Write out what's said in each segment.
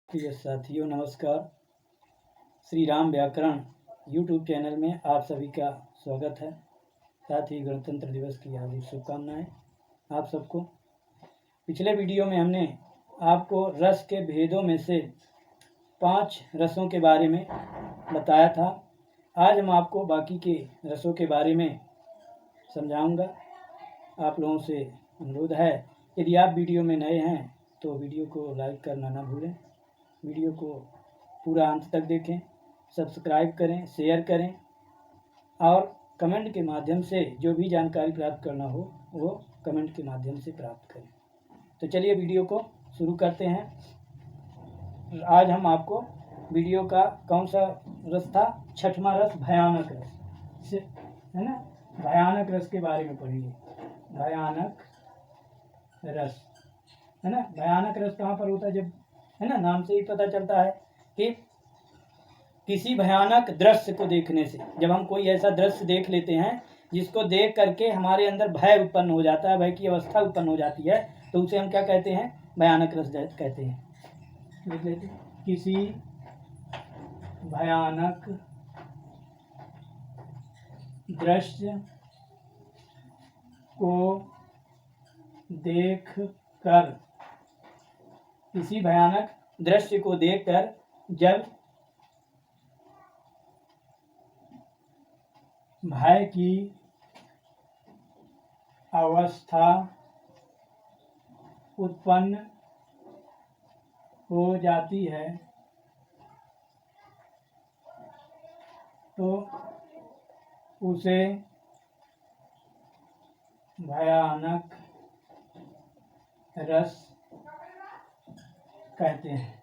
प्रिय साथियों नमस्कार। श्री राम व्याकरण यूट्यूब चैनल में आप सभी का स्वागत है। साथ ही गणतंत्र दिवस की हार्दिक शुभकामनाएं आप सबको। पिछले वीडियो में हमने आपको रस के भेदों में से 5 रसों के बारे में बताया था। आज हम आपको बाकी के रसों के बारे में समझाऊंगा। आप लोगों से अनुरोध है, यदि आप वीडियो में नए हैं तो वीडियो को लाइक करना ना भूलें। वीडियो को पूरा अंत तक देखें, सब्सक्राइब करें, शेयर करें और कमेंट के माध्यम से जो भी जानकारी प्राप्त करना हो वो कमेंट के माध्यम से प्राप्त करें। तो चलिए वीडियो को शुरू करते हैं। आज हम आपको वीडियो का कौन सा रस था? 6वां रस भयानक रस है ना। भयानक रस के बारे में पढ़ेंगे। भयानक रस है ना। भयानक रस कहाँ पर होता है? जब है ना, नाम से ही पता चलता है कि किसी भयानक दृश्य को देखने से, जब हम कोई ऐसा दृश्य देख लेते हैं जिसको देख करके हमारे अंदर भय उत्पन्न हो जाता है, भय की अवस्था उत्पन्न हो जाती है, तो उसे हम क्या कहते हैं? भयानक रस कहते हैं। देख लेते हैं। किसी भयानक दृश्य को देख कर, किसी भयानक दृश्य को देखकर जब भय की अवस्था उत्पन्न हो जाती है तो उसे भयानक रस कहते हैं।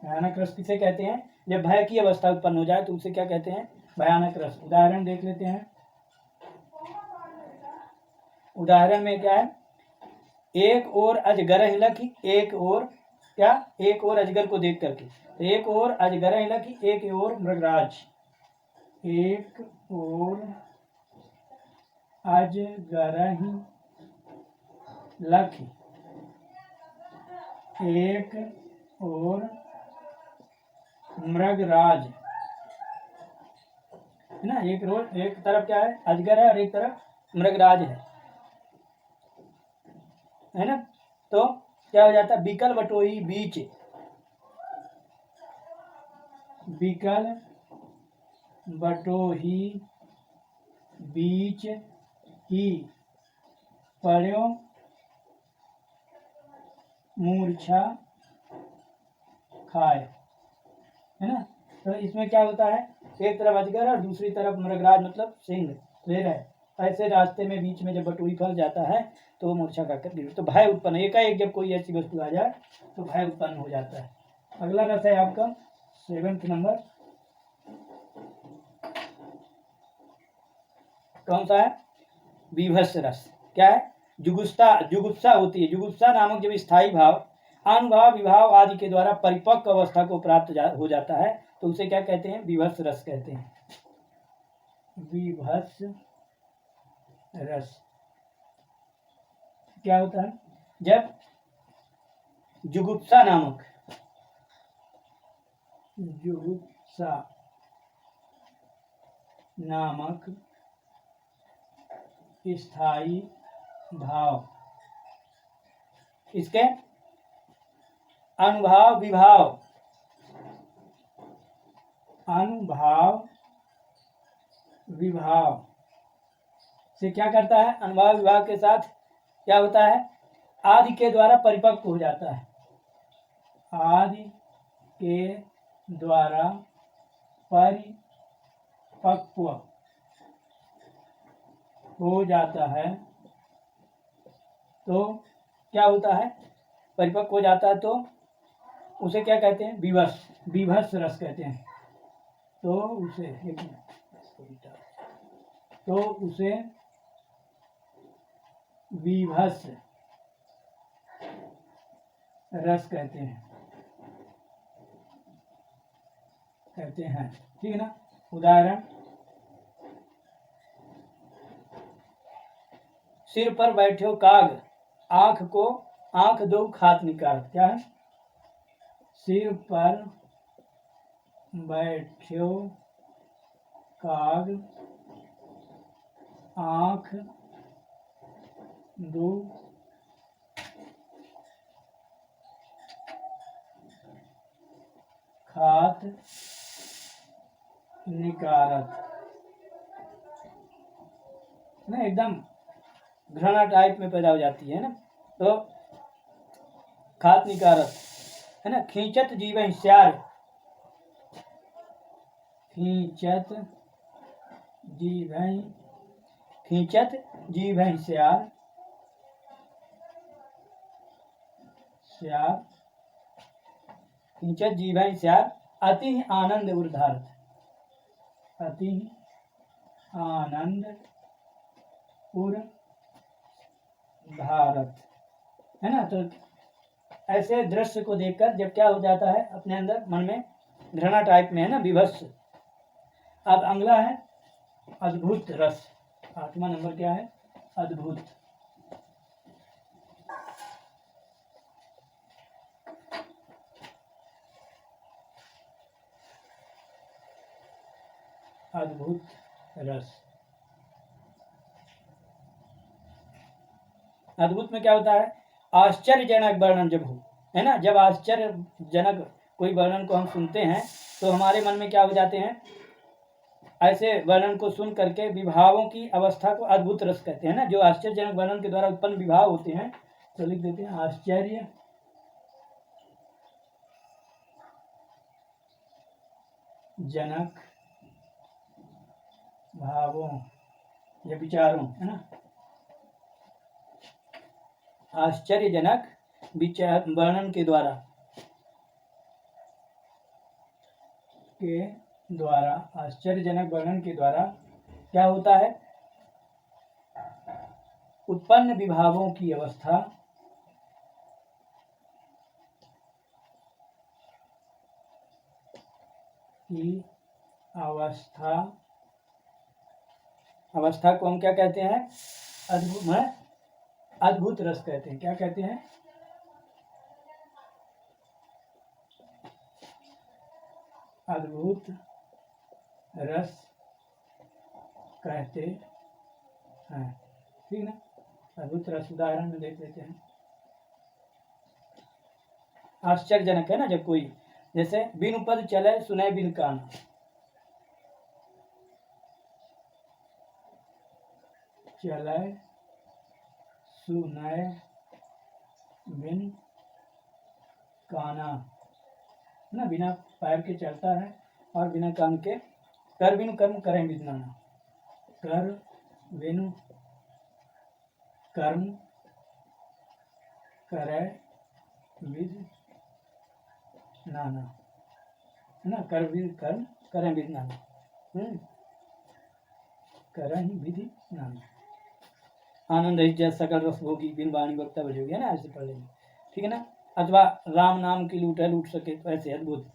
भयानक रस किसे कहते हैं? जब भय की अवस्था उत्पन्न हो जाए तो उसे क्या कहते हैं? भयानक रस। उदाहरण देख लेते हैं। उदाहरण में क्या है? एक और अजगर हिलकी, एक और क्या? एक और अजगर को देख करके, एक और अजगर हिलकी, एक और मृगराज, एक और अजगर लखी, एक और मृगराज है ना। एक तरफ क्या है? अजगर है और एक तरफ मृगराज है ना। तो क्या हो जाता है? बिकल बटोही बीच, बिकल बटोही बीच ही पड़ो मूर्छा खाए, है ना। तो इसमें क्या होता है? एक तरफ अजगर और दूसरी तरफ मृगराज, मतलब सिंह शेर है। ऐसे रास्ते में बीच में जब बटोही फंस जाता है तो वो मूर्छा खाकर गिर, तो भय उत्पन्न, एकाएक जब कोई ऐसी वस्तु आ जाए तो भय उत्पन्न हो जाता है। अगला रस है आपका 7वां नंबर। कौन सा है? विभत्स रस। क्या है? जुगुप्सा होती है। जुगुप्सा नामक जब स्थायी भाव, अनुभाव, विभाव आदि के द्वारा परिपक्व अवस्था को प्राप्त हो जाता है तो उसे क्या कहते हैं? विभत्स रस कहते हैं। विभत्स रस क्या होता है? जब जुगुप्सा नामक स्थायी भाव, इसके अनुभाव विभाव से क्या करता है? अनुभाव विभाव के साथ क्या होता है? आदि के द्वारा परिपक्व हो जाता है। आदि के द्वारा परिपक्व हो जाता है तो क्या होता है? परिपक्व हो जाता है तो उसे क्या कहते हैं? विभत्स रस कहते हैं। तो उसे विभत्स रस कहते हैं। ठीक है ना। उदाहरण, सिर पर बैठो काग, आँख को आंख दो खात निकारत, क्या है? सिर पर बैठ्यो काग आंख दो खात निकारत ना, एकदम घृणा टाइप में पैदा हो जाती है ना। तो खात निकारत है ना। खींचत जीव हिस्यार, खींचत जीव खींचत जीव हिस्यार श्यार, खींचत जीव हिस्यार अति आनंद उर्धार्थ, अति आनंद उर भारत है ना। तो ऐसे दृश्य को देखकर जब क्या हो जाता है अपने अंदर मन में घृणा टाइप में है ना, विभत्स। अब अगला है अद्भुत रस। 8वां नंबर क्या है? अद्भुत। अद्भुत रस। अद्भुत में क्या होता है? आश्चर्यजनक वर्णन जब हो, है ना। जब आश्चर्यजनक कोई वर्णन को हम सुनते हैं तो हमारे मन में क्या हो जाते हैं? ऐसे वर्णन को सुन करके विभावों की अवस्था को अद्भुत रस कहते हैं ना। जो आश्चर्यजनक वर्णन के द्वारा उत्पन्न विभाव होते हैं, तो लिख देते हैं आश्चर्य जनक भावों या विचारों, है ना। आश्चर्यजनक विचार वर्णन के द्वारा आश्चर्यजनक वर्णन के द्वारा क्या होता है? उत्पन्न विभावों की अवस्था अवस्था को हम क्या कहते हैं? अद्भुत रस कहते हैं। क्या कहते हैं? अद्भुत रस कहते हैं, ठीक ना। अद्भुत रस उदाहरण में देख लेते हैं। आश्चर्यजनक है ना, जब कोई जैसे बिनु पद चले सुने बिन कान, चले सुने बिन काना ना, बिना पैर के चलता है और बिना कान के। कर बिनु कर्म करें विज्ञाना, कर बिनु कर्म करे विद नाना, है ना। कर बिनु कर्म करें विद नाना, करें विधि नाना। आनंद ही सकल रस भोगी बिन वाणी वक्ता बजोगी, है ना। ऐसे पढ़ लेंगे, ठीक है ना। अथवा राम नाम की लूट है लूट सके, तो ऐसे अद्भुत।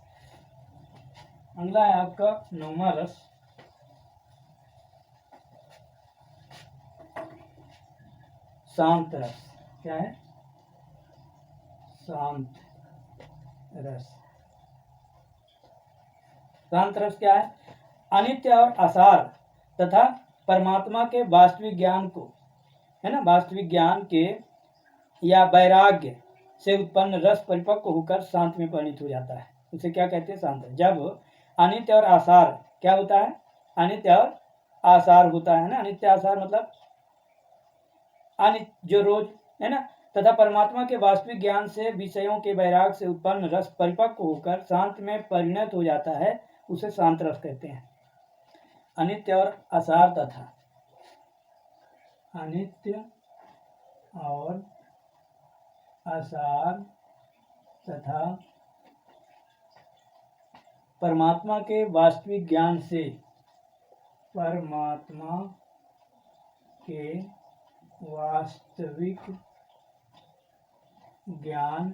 अगला है आपका 9वां रस शांत रस। क्या है? शांत रस। शांत रस क्या है? अनित्य और असार तथा परमात्मा के वास्तविक ज्ञान को, है ना, वास्तविक ज्ञान के या वैराग्य से उत्पन्न रस परिपक्व होकर शांत में परिणित हो जाता है। उसे क्या कहते हैं? शांत। जब अनित्य और आसार क्या होता है? अनित्य और आसार होता है ना। अनित्य आसार मतलब अनित्य जो रोज, है ना, तथा परमात्मा के वास्तविक ज्ञान से विषयों के वैराग से उत्पन्न रस परिपक्व होकर शांत में परिणत हो जाता है, उसे शांत रस कहते हैं। अनित्य और आसार तथा अनित्य और आसार तथा परमात्मा के वास्तविक ज्ञान से, परमात्मा के वास्तविक ज्ञान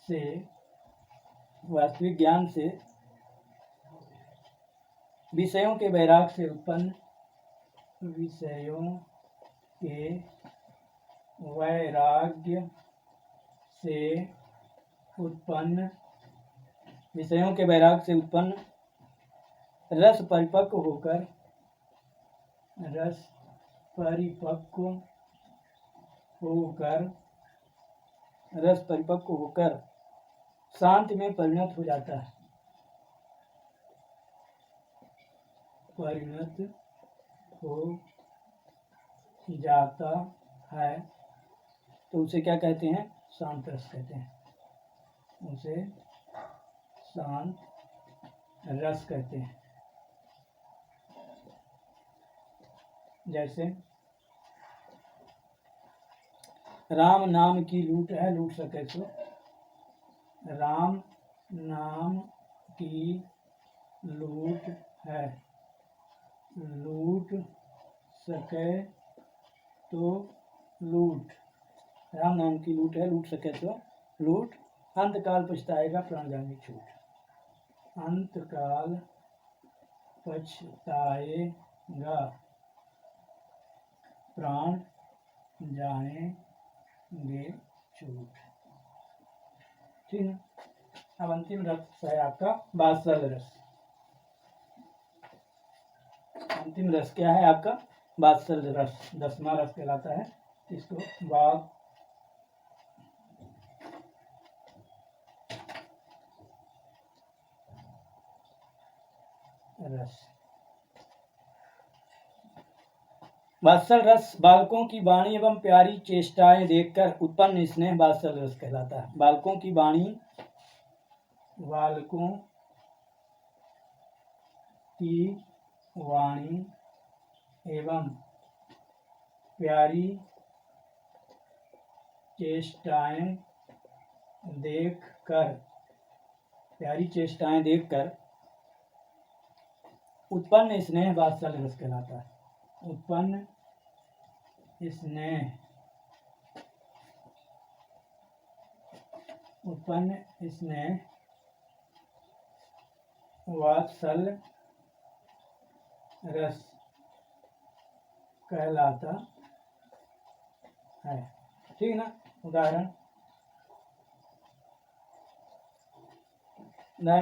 से विषयों के वैराग से उत्पन्न, विषयों के वैराग्य से उत्पन्न, विषयों के वैराग से उत्पन्न रस परिपक्व होकर, रस परिपक्व होकर, रस परिपक्व होकर शांति में परिणत हो जाता है, परिणत हो जाता है, तो उसे क्या कहते हैं? शांत रस कहते हैं, उसे शांत रस कहते हैं। जैसे राम नाम की लूट है, लूट सके सो, राम नाम की लूट है, लूट सके तो लूट, राम नाम की लूट है, लूट सके तो लूट, अंतकाल पछताएगा प्राण जाने छूट, अंतकाल पछताएगा प्राण जाएंगे छूट। ठीक है। अब अंतिम रस है आपका वात्सल रस। अंतिम रस क्या है आपका? वात्सल रस, 10वां रस कहलाता है। इसको वात्सल रस। वात्सल रस बालकों की वाणी एवं प्यारी चेष्टाएं देखकर उत्पन्न स्नेह वात्सल रस कहलाता है। बालकों की वाणी, बालकों की वाणी एवं प्यारी चेष्टाएं देखकर, प्यारी चेष्टाएं देखकर उत्पन्न स्नेह वात्सल रस कहलाता है। उत्पन्न स्नेह, उत्पन्न स्नेह वात्सल रस कहलाता है। ठीक ना। उदाहरण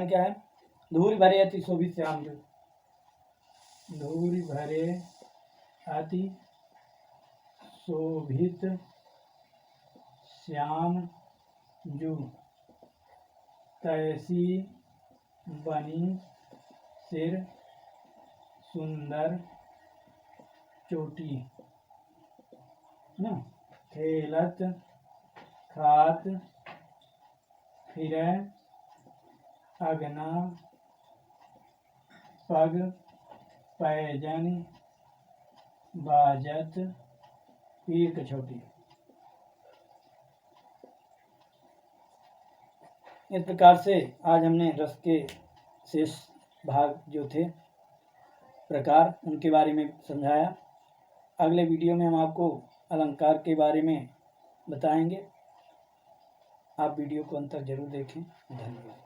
क्या है? धूल भरे अति शोभित श्याम जो, धूल भरे अति शोभित श्याम जू, तैसी बनी सिर सुंदर चोटी ना, खेलत खात फिरे अगना पग पैजन बाजत पीर कछौटी। इस प्रकार से आज हमने रस के शेष भाग जो थे प्रकार, उनके बारे में समझाया। अगले वीडियो में हम आपको अलंकार के बारे में बताएंगे। आप वीडियो को अंत तक जरूर देखें। धन्यवाद।